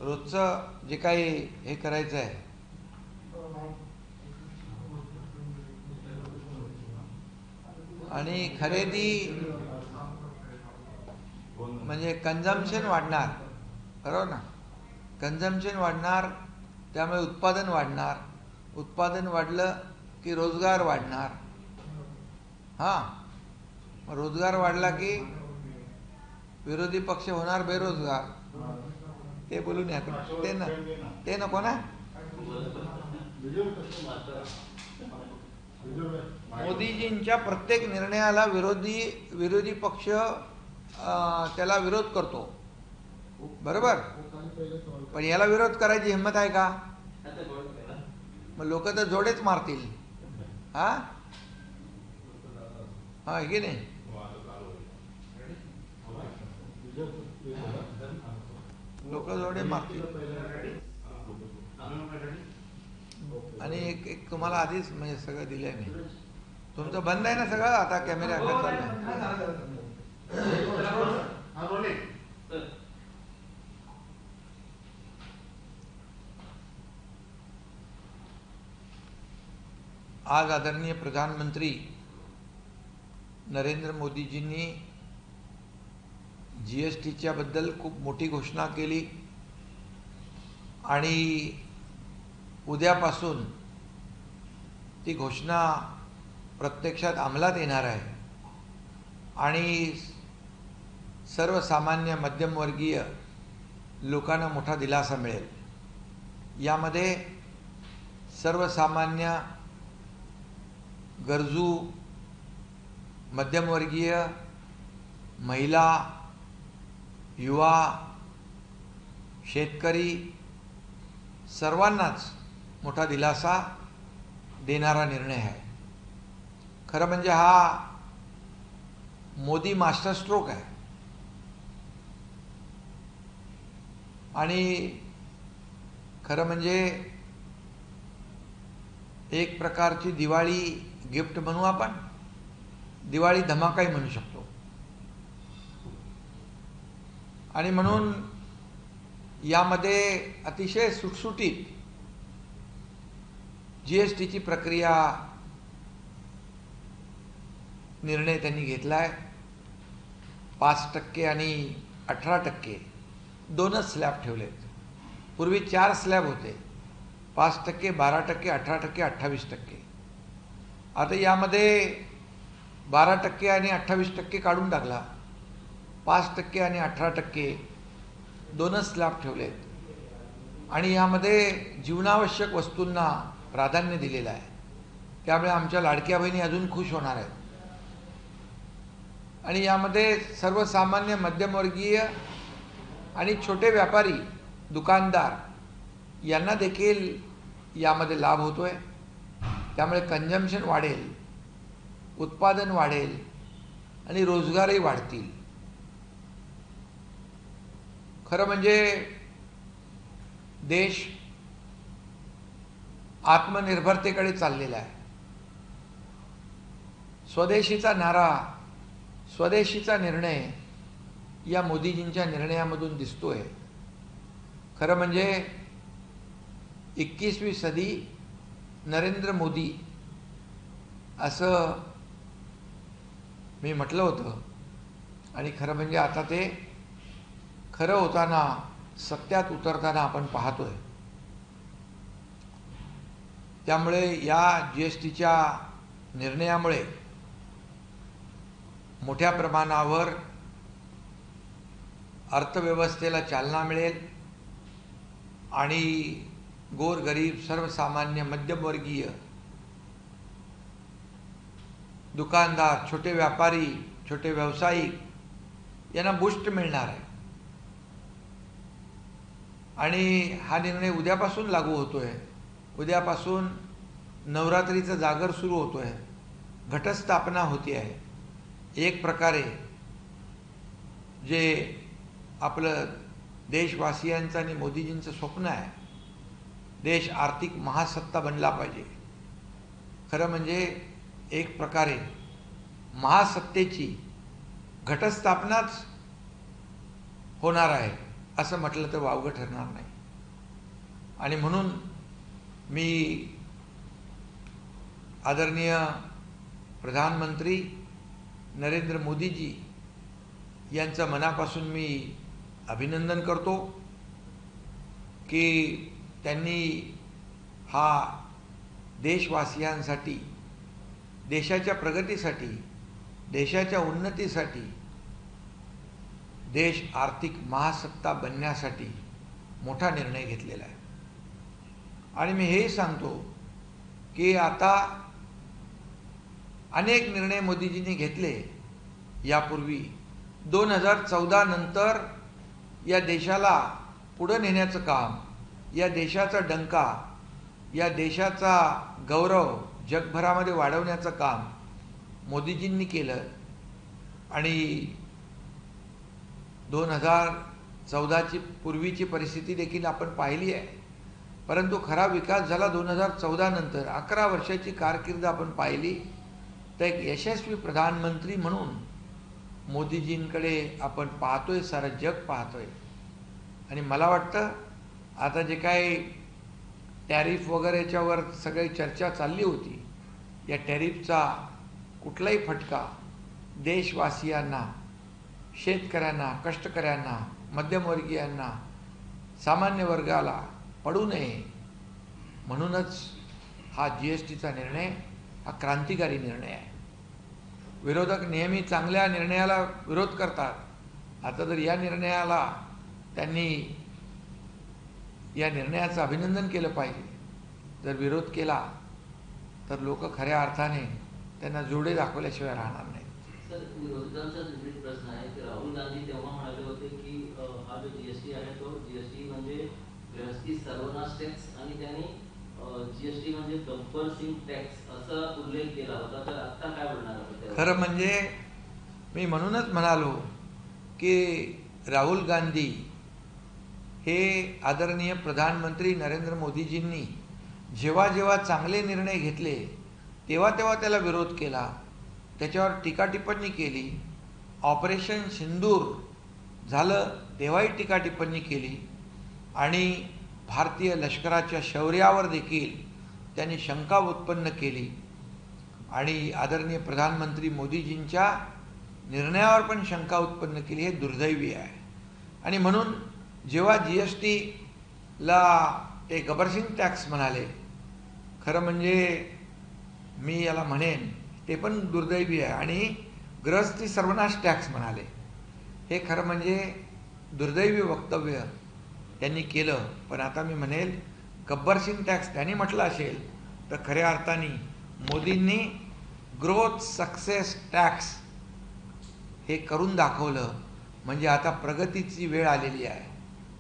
रोजचं जे काही हे करायचं आहे आणि खरेदी म्हणजे कन्झम्पशन वाढणार, बरोबर ना? कन्झम्पशन वाढणार, त्यामुळे उत्पादन वाढणार. उत्पादन वाढलं की रोजगार वाढणार. हां, रोजगार वाढला की विरोधी पक्ष होणार बेरोजगार. ते बोलून या ते नको ना. मोदीजींच्या प्रत्येक निर्णयाला विरोधी पक्ष त्याला विरोध करतो, बरोबर? पण याला विरोध करायची हिंमत आहे का? मग लोक तर जोडेच मारतील. हा हा की नाही? लोक जोडे मारतील. आणि एक तुम्हाला आधीच म्हणजे सगळं दिलंय मी. तुमचं बंद आहे ना सगळं आता? कॅमेरा आज आदरणीय प्रधानमंत्री नरेंद्र मोदीजींनी जीएसटीच्या बद्दल खूप मोठी घोषणा केली आणि उद्यापासून ती घोषणा प्रत्यक्षात अंमलात येणार आहे आणि सर्वसामान्य मध्यमवर्गीय लोकांना मोठा दिलासा मिळेल. यामध्ये सर्वसामान्य गरजू मध्यमवर्गीय, महिला, युवा, शेतकरी सर्वांनाच मोठा दिलासा देणारा निर्णय आहे. खरं म्हणजे हा मोदी मास्टर स्ट्रोक आहे आणि खरं म्हणजे एक प्रकारची दिवाळी गिफ्ट म्हणू आपण, दिवाळी धमाकाही म्हणू शकतो. आणि म्हणून यामध्ये अतिशय सुटसुटीत जीएसटीची प्रक्रिया निर्णय त्यांनी घेतला आहे. 5% आणि 18% दोनच स्लॅब ठेवलेत. पूर्वी 4 स्लॅब होते, 5%, 12%, 18%, 28%. आता यामध्ये 12% आणि 28% काढून टाकला, 5% आणि 18% दोनच स्लॅब ठेवलेत आणि यामध्ये जीवनावश्यक वस्तूंना प्राधान्य दिलेलं आहे. त्यामुळे आमच्या लाडक्या बहिणी अजून खुश होणार आहेत. आणि यामध्ये सर्वसामान्य मध्यमवर्गीय आणि छोटे व्यापारी, दुकानदार यांना देखील यामध्ये लाभ होतोय. त्यामुळे कन्झम्पशन वाढेल, उत्पादन वाढेल आणि रोजगारही वाढतील. खरं म्हणजे देश आत्मनिर्भरतेकडे चाललेला आहे. स्वदेशीचा नारा, स्वदेशीचा निर्णय या मोदीजींच्या निर्णयामधून दिसतोय. खरं म्हणजे 21वी सदी नरेंद्र मोदी असं मी म्हटलं होतं आणि खरं म्हणजे आता ते खरं होताना, सत्यात उतरताना आपण पाहतोय. त्यामुळे या जीएसटीच्या निर्णयामुळे मोठ्या प्रमाणावर अर्थव्यवस्थेला चालना मिळेल आणि गोरगरीब, सर्वसामान्य, मध्यमवर्गीय, दुकानदार, छोटे व्यापारी, छोटे व्यावसायिक यांना बूस्ट मिळणार आहे. आणि हा निर्णय उद्यापासून लागू होतोय. उद्यापासून नवरात्रीचा जागर सुरू होतोय, घटस्थापना होती आहे. एक प्रकारे जे आपलं देशवासियांचं आणि मोदीजींचं स्वप्न आहे, देश आर्थिक महासत्ता बनला पाहिजे. खरं म्हणजे एक प्रकारे महासत्तेची घटस्थापनाच होणार आहे. असं म्हटलं तर वावगं ठरणार नाही. आणि म्हणून मी आदरणीय प्रधानमंत्री नरेंद्र मोदीजी यांचं मनापासून मी अभिनंदन करतो की त्यांनी हा देशवासियांसाठी, देशाच्या प्रगतीसाठी, देशाच्या उन्नतीसाठी, देश आर्थिक महासत्ता बनण्यासाठी मोठा निर्णय घेतलेला आहे. आणि मी हेही सांगतो की आता अनेक निर्णय मोदीजींनी घेतले यापूर्वी. 2014 नंतर या देशाला पुढे नेण्याचं काम, या देशाचा डंका, या देशाचा गौरव जगभरामध्ये वाढवण्याचं काम मोदीजींनी केलं. आणि 2014ची पूर्वीची परिस्थिती देखील आपण पाहिली आहे. परंतु खरा विकास झाला 2014 नंतर. 11 वर्षाची कारकीर्द आपण पाहिली तर एक यशस्वी प्रधानमंत्री म्हणून मोदीजींकडे आपण पाहतोय, सारं जग पाहतोय. आणि मला वाटतं आता जे काही टॅरिफ वगैरेच्यावर सगळी चर्चा चालली होती, या टॅरिफचा कुठलाही फटका देशवासियांना, शेतकऱ्यांना, कष्टकऱ्यांना, मध्यमवर्गीयांना, सामान्य वर्गाला पडू नये म्हणूनच हा GSTचा निर्णय हा क्रांतिकारी निर्णय आहे. विरोधक नेहमी चांगल्या निर्णयाला विरोध करतात. आता जर या निर्णयाला त्यांनी या निर्णयाचं अभिनंदन केलं पाहिजे. जर विरोध केला तर लोक खऱ्या अर्थाने त्यांना जोडे दाखवल्याशिवाय राहणार नाहीत. सर, विरोधकांचा दुसरी प्रश्न आहे की राहुल गांधी तेव्हा म्हणाले होते की हा जो GST आहे तो GST म्हणजे गृहस्थी सर्वनाश टॅक्स आणि त्यांनी GST म्हणजे गब्बर सिंग टॅक्स असा उल्लेख केला होता. तर आता काय बोलणार आहात? खरं म्हणजे मी म्हणूनच म्हणालो की राहुल गांधी हे आदरणीय प्रधानमंत्री नरेंद्र मोदीजींनी जेव्हा जेव्हा चांगले निर्णय घेतले तेव्हा तेव्हा त्याला विरोध केला, त्याच्यावर टीका टिप्पणी केली. ऑपरेशन सिंदूर झालं तेव्हाही टीका टिप्पणी केली. आणि भारतीय लष्कराच्या शौर्यावर देखील त्यांनी शंका उत्पन्न केली. आणि आदरणीय प्रधानमंत्री मोदीजींच्या निर्णयावर पण शंका उत्पन्न केली. हे दुर्दैवी आहे. आणि म्हणून जेव्हा GSTला ते गब्बरसिंग टॅक्स म्हणाले, खरं म्हणजे मी याला म्हणेन ते पण दुर्दैवी आहे. आणि गृहस्थी सर्वनाश टॅक्स म्हणाले, हे खरं म्हणजे दुर्दैवी वक्तव्य त्यांनी केलं. पण आता मी म्हणेल गब्बरसिंग टॅक्स त्यांनी म्हटलं असेल तर खऱ्या अर्थाने मोदींनी ग्रोथ सक्सेस टॅक्स हे करून दाखवलं. म्हणजे आता प्रगतीची वेळ आलेली आहे,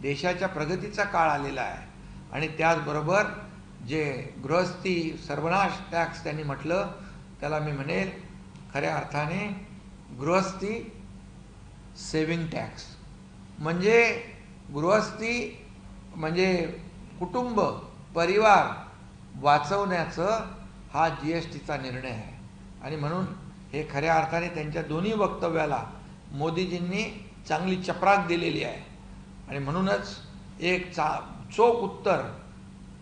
देशाच्या प्रगतीचा काळ आलेला आहे. आणि त्याचबरोबर जे गृहस्थी सर्वनाश टॅक्स त्यांनी म्हटलं त्याला मी म्हणेल खऱ्या अर्थाने गृहस्थी सेविंग टॅक्स. म्हणजे गृहस्थी म्हणजे कुटुंब, परिवार वाचवण्याचं हा GSTचा निर्णय आहे. आणि म्हणून हे खऱ्या अर्थाने त्यांच्या दोन्ही वक्तव्याला मोदीजींनी चांगली चपराक दिलेली आहे. आणि म्हणूनच एक चोख उत्तर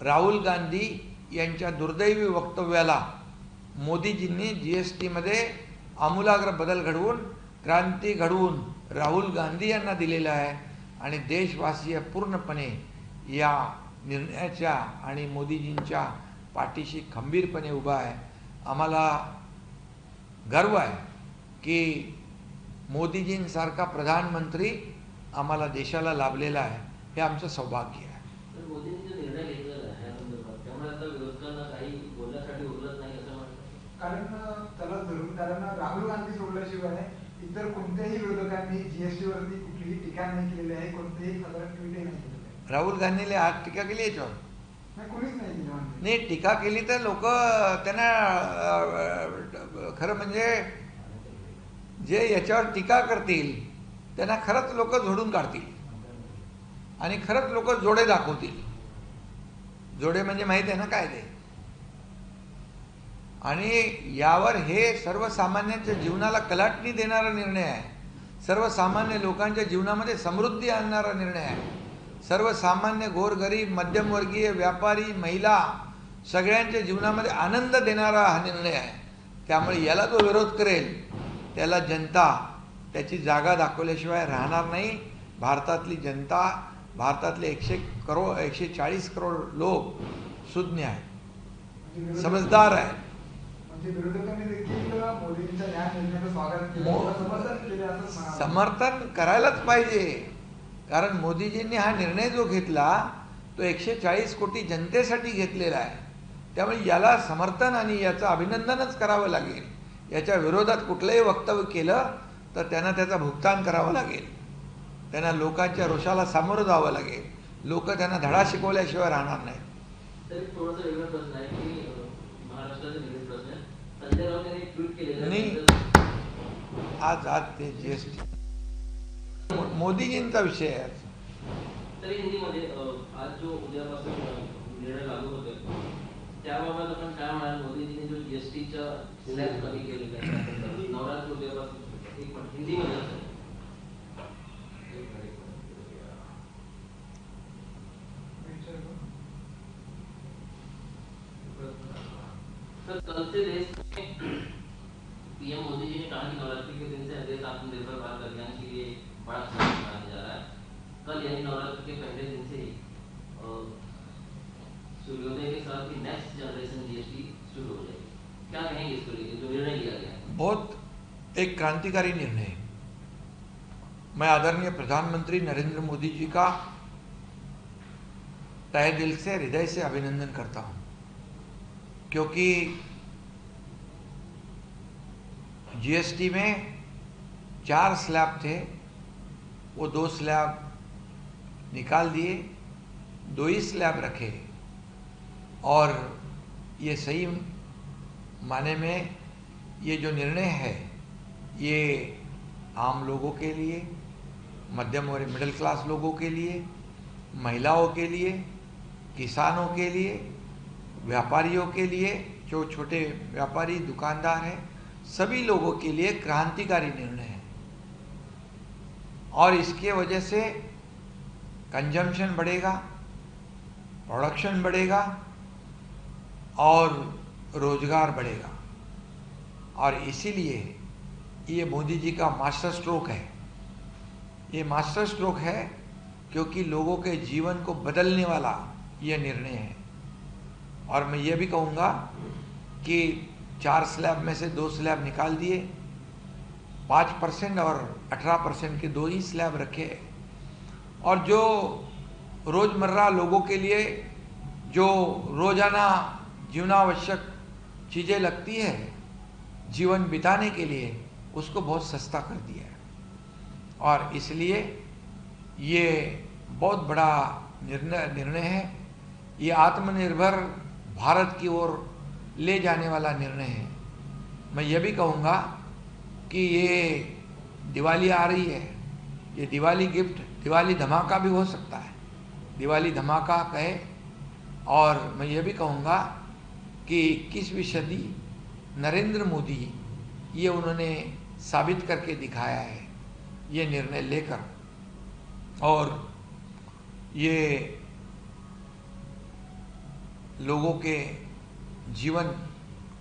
राहुल गांधी यांच्या दुर्दैवी वक्तव्याला मोदीजींनी GSTमध्ये आमूलाग्र बदल घडवून, क्रांती घडवून राहुल गांधी यांना दिलेलं आहे. आणि देशवासीय पूर्णपणे या निर्णयाच्या आणि मोदीजींच्या पाठीशी खंबीरपणे उभा आहे. आम्हाला गर्व आहे की मोदीजींसारखा प्रधानमंत्री आम्हाला देशाला लाभलेला आहे. हे आमचं सौभाग्य आहे. मोदींनी जो निर्णय घेतलेला आहे या संदर्भात, त्यामुळे आता विरोधकांना काही बोलण्यासाठी उरलत नाही असं म्हणतात. कारण त्याला धरून कारण राहुल गांधी सोडल्याशिवाय इतर कोणत्याही विरोधकांनी GST वरती कुठलीही टीका नाही केलेली आहे, कोणतेही साधारण ट्विटही नाही केलेलं आहे. राहुल गांधीने आज टीका केली याच्यावर? कोणीच नाही केली. नाही, टीका केली तर लोक त्यांना खरं म्हणजे जे याच्यावर टीका करतील त्यांना खरंच लोक झोडून काढतील आणि खरंच लोक जोडे दाखवतील. जोडे म्हणजे माहिती आहे ना काय ते. आणि यावर हे सर्वसामान्यांच्या जीवनाला कलाटणी देणारा निर्णय आहे. सर्वसामान्य लोकांच्या जीवनामध्ये समृद्धी आणणारा निर्णय आहे. सर्वसामान्य गोरगरीब मध्यमवर्गीय व्यापारी महिला सगळ्यांच्या जीवनामध्ये आनंद देणारा हा निर्णय आहे. त्यामुळे याला जो विरोध करेल त्याला जनता त्याची जागा दाखवल्याशिवाय राहणार नाही. भारतातली जनता, भारतातले 140 करोड लोक सुज्ञ आहेत, समजदार आहेत. म्हणजे विरोधकांनी देखील मोदींच्या या निर्णयाचं स्वागत केलं, समर्थन केले असं म्हणाले. समर्थन करायलाच पाहिजे, कारण मोदीजींनी हा निर्णय जो घेतला तो 140 कोटी जनतेसाठी घेतलेला आहे. त्यामुळे याला समर्थन आणि याचं अभिनंदनच करावं लागेल. याच्या विरोधात कुठलंही वक्तव्य केलं तर त्यांना त्याचा भुगतान करावं लागेल. त्यांना लोकांच्या रोषाला सामोरं जावं लागेल. लोक त्यांना धडा शिकवल्याशिवाय राहणार नाहीत. तरी थोडासा वेगळा प्रश्न आहे की महाराष्ट्राचा वेगळा प्रश्न आहे. संजय राऊत यांनी ट्विट केलेलं आज ते जीएसटी मोदीजींचा विषय आहे. तरी हिंदीमध्ये आज जो उद्यापासून निर्णय लागू होतोय त्याबाबत आपण काय म्हणाल? मोदीजींनी जो जीएसटीचा स्लॅब कमी केलेला आहे नवरात्र उद्यापासून, एक पण हिंदीमध्ये असेल. सर कल से देश में पीएम मोदी जी ने कहा कि नवरात्रि के दिन से देश आत्मनिर्भर भारत अभियान के लिए बड़ा संकल्प मनाया जा रहा है. कल यानी नवरात्र के पहले दिन से ही सूर्योदय के साथ ही नेक्स्ट जनरेशन जीएसटी शुरू हो जाएगी. क्या कहेंगे इसको लेकर जो निर्णय लिया गया है? बहुत एक क्रांतिकारी निर्णय है. मैं आदरणीय प्रधानमंत्री नरेंद्र मोदी जी का तहे दिल से, हृदय से अभिनंदन करता हूं, क्योंकि जीएसटी में 4 स्लैब थे, वो 2 स्लैब निकाल दिए, 2 ही स्लैब रखे. और ये सही माने में ये जो निर्णय है ये आम लोगों के लिए, मध्यम और मिडिल क्लास लोगों के लिए, महिलाओं के लिए, किसानों के लिए, व्यापारियों के लिए, जो छोटे व्यापारी दुकानदार हैं, सभी लोगों के लिए क्रांतिकारी निर्णय है. और इसके वजह से कंजम्पशन बढ़ेगा, प्रोडक्शन बढ़ेगा और रोजगार बढ़ेगा. और इसीलिए ये मोदी जी का मास्टर स्ट्रोक है. ये मास्टर स्ट्रोक है क्योंकि लोगों के जीवन को बदलने वाला ये निर्णय है. और मैं ये भी कहूँगा कि 4 स्लैब में से 2 स्लैब निकाल दिए, 5% और 18% के 2 ही स्लैब रखे. और जो रोज़मर्रा लोगों के लिए जो रोज़ाना जीवनावश्यक चीज़ें लगती है जीवन बिताने के लिए, उसको बहुत सस्ता कर दिया है. और इसलिए ये बहुत बड़ा निर्णय है. ये आत्मनिर्भर भारत की ओर ले जाने वाला निर्णय है. मैं ये भी कहूँगा कि ये दिवाली आ रही है, ये दिवाली गिफ्ट, दिवाली धमाका भी हो सकता है. दिवाली धमाका कहे. और मैं ये भी कहूँगा कि 21वीं सदी नरेंद्र मोदी ये उन्होंने साबित करके दिखाया है ये निर्णय लेकर. और ये लोगों के जीवन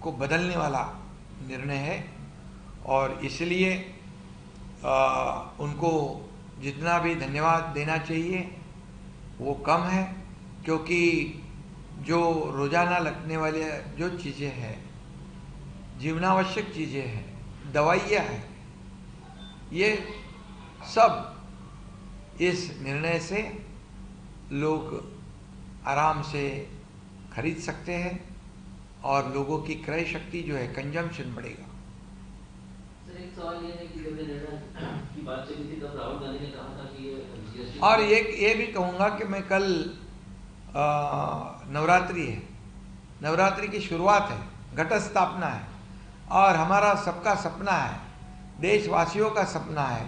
को बदलने वाला निर्णय है. और इसलिए उनको जितना भी धन्यवाद देना चाहिए वो कम है, क्योंकि जो रोज़ाना लगने वाले जो चीज़ें हैं, जीवनावश्यक चीज़ें हैं, दवाइयाँ हैं, ये सब इस निर्णय से लोग आराम से खरीद सकते हैं और लोगों की क्रय शक्ति जो है, कंजम्पशन बढ़ेगा. सर एक सवाल ये है कि जब निर्णय की बात चली थी तब राहुल गांधी ने कहा था कि ये जीएसटी. और ये भी कहूँगा कि मैं कल नवरात्रि है, नवरात्रि की शुरुआत है, घट स्थापना है, और हमारा सबका सपना है, देशवासियों का सपना है,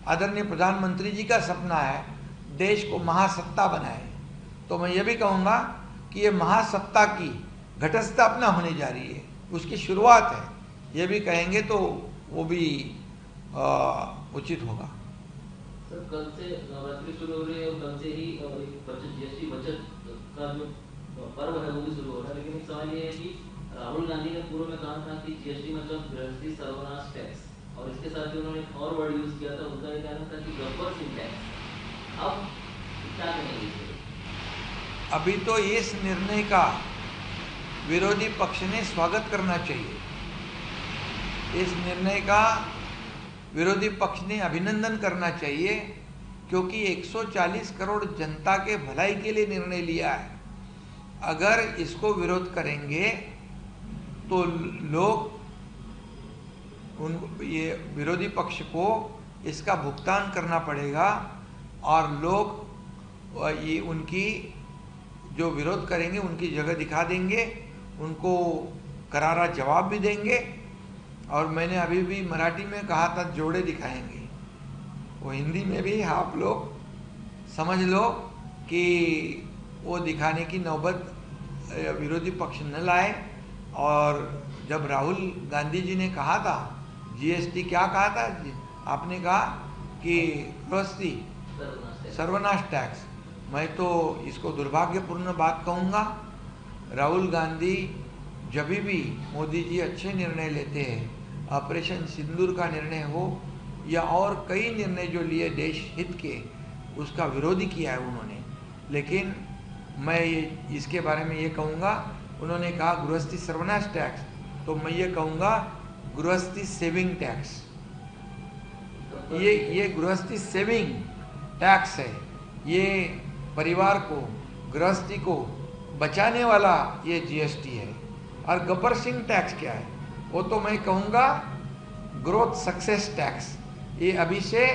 आदरणीय प्रधानमंत्री जी का सपना है, देश को महासत्ता बनाए. तो मैं ये भी कहूँगा कि ये महासत्ता की घट स्थापना होने जा रही है, उसकी शुरुआत है. ये भी कहेंगे तो वो भी उचित होगा। सर कल से नवरात्रि शुरू हो रही है और कल से ही एक बचत जीएसटी बचत का जो पर्व है वो भी शुरू हो रहा है, लेकिन एक सवाल ये है कि राहुल गांधी ने पूर्व में कहा था कि जीएसटी मतलब गृहस्थी सर्वनाश टैक्स, और इसके साथ ही उन्होंने एक और वर्ड यूज किया था, उनका ये कहना था कि गब्बर सिंह टैक्स। अब क्या कहेंगे इसे? अभी तो इस निर्णय का विरोधी पक्ष ने स्वागत करना चाहिए। इस निर्णय का विरोधी पक्ष ने अभिनंदन करना चाहिए, क्योंकि 140 करोड़ जनता के भलाई के लिए निर्णय लिया है। अगर इसको विरोध करेंगे तो लोग ये विरोधी पक्ष को इसका भुगतान करना पड़ेगा, और लोग ये उनकी जो विरोध करेंगे उनकी जगह दिखा देंगे, उनको करारा जवाब भी देंगे। और मैंने अभी भी मराठी में कहा था जोड़े दिखाएंगे, वो हिंदी में भी आप लोग समझ लो कि वो दिखाने की नौबत विरोधी पक्ष न लाए। और जब राहुल गांधी जी ने कहा था जीएसटी, क्या कहा था आपने? कहा कि गृहस्थी सर्वनाश टैक्स। मैं तो इसको दुर्भाग्यपूर्ण बात कहूँगा। राहुल गांधी जब भी मोदी जी अच्छे निर्णय लेते हैं, ऑपरेशन सिंदूर का निर्णय हो या और कई निर्णय जो लिए देश हित के, उसका विरोधी किया है उन्होंने। लेकिन मैं ये इसके बारे में ये कहूँगा, उन्होंने कहा गृहस्थी सर्वनाश टैक्स, तो मैं ये कहूँगा गृहस्थी सेविंग टैक्स। ये गृहस्थी सेविंग टैक्स है, ये परिवार को, गृहस्थी को बचाने वाला ये जीएसटी है। और गब्बर सिंह टैक्स क्या है? वो तो मैं कहूँगा ग्रोथ सक्सेस टैक्स। ये अभी से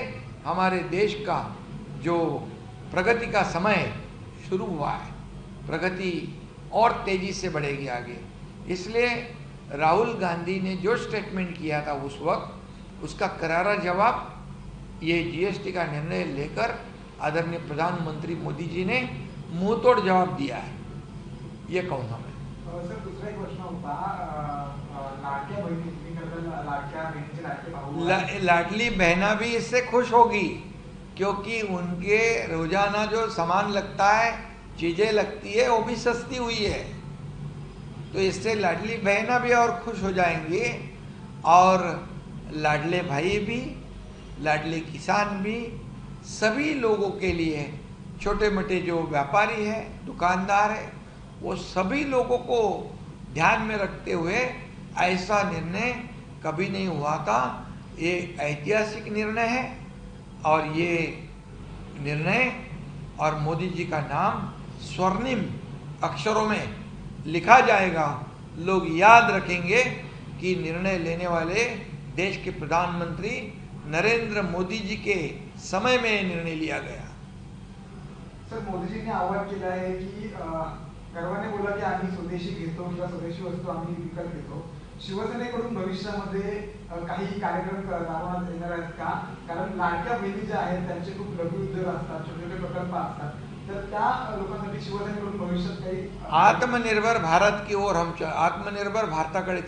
हमारे देश का जो प्रगति का समय शुरू हुआ है, प्रगति और तेजी से बढ़ेगी आगे। इसलिए राहुल गांधी ने जो स्टेटमेंट किया था उस वक्त, उसका करारा जवाब ये जीएसटी का निर्णय लेकर आदरणीय प्रधानमंत्री मोदी जी ने मुंह तोड़ जवाब दिया है, ये कहूँगा मैं। सर दुसरा एक प्रश्न होता, लाडक्या बहिणी तुम्ही करता, लाडक्या बहिणीचे लाडके भाऊ लाडली बहना भी इससे खुश होगी, क्योंकि उनके रोजाना जो सामान लगता है, चीजें लगती है, वो भी सस्ती हुई है। तो इससे लाडली बहना भी और खुश हो जाएंगे, और लाडले भाई भी, लाडले किसान भी, सभी लोगों के लिए, छोटे मोटे जो व्यापारी है, दुकानदार है, वो सभी लोगों को ध्यान में रखते हुए ऐसा निर्णय कभी नहीं हुआ था। ये ऐतिहासिक निर्णय है, और ये निर्णय और मोदी जी का नाम स्वर्णिम अक्षरों में लिखा जाएगा। लोग याद रखेंगे कि निर्णय लेने वाले देश के प्रधानमंत्री नरेंद्र मोदी जी के समय में निर्णय लिया गया। सर मोदी जी ने आवाहन केलं आहे की गर्वाने बोला की आम्ही स्वदेशी घेतो किंवा स्वदेशी वस्तू आम्ही विकत घेतो। शिवसेनेकडून भविष्यामध्ये काही कार्यक्रम राबवण्यात येणार आहेत का? कारण लाडक्या बहिणी ज्या आहेत त्यांचे खूप लघु उद्योग असतात, छोटे छोटे प्रकल्प असतात, तर त्या लोकांसाठी शिवसेनेकडून भविष्यात काही आत्मनिर्भर भारत की ओर हम आत्मनिर्भर भारताकडे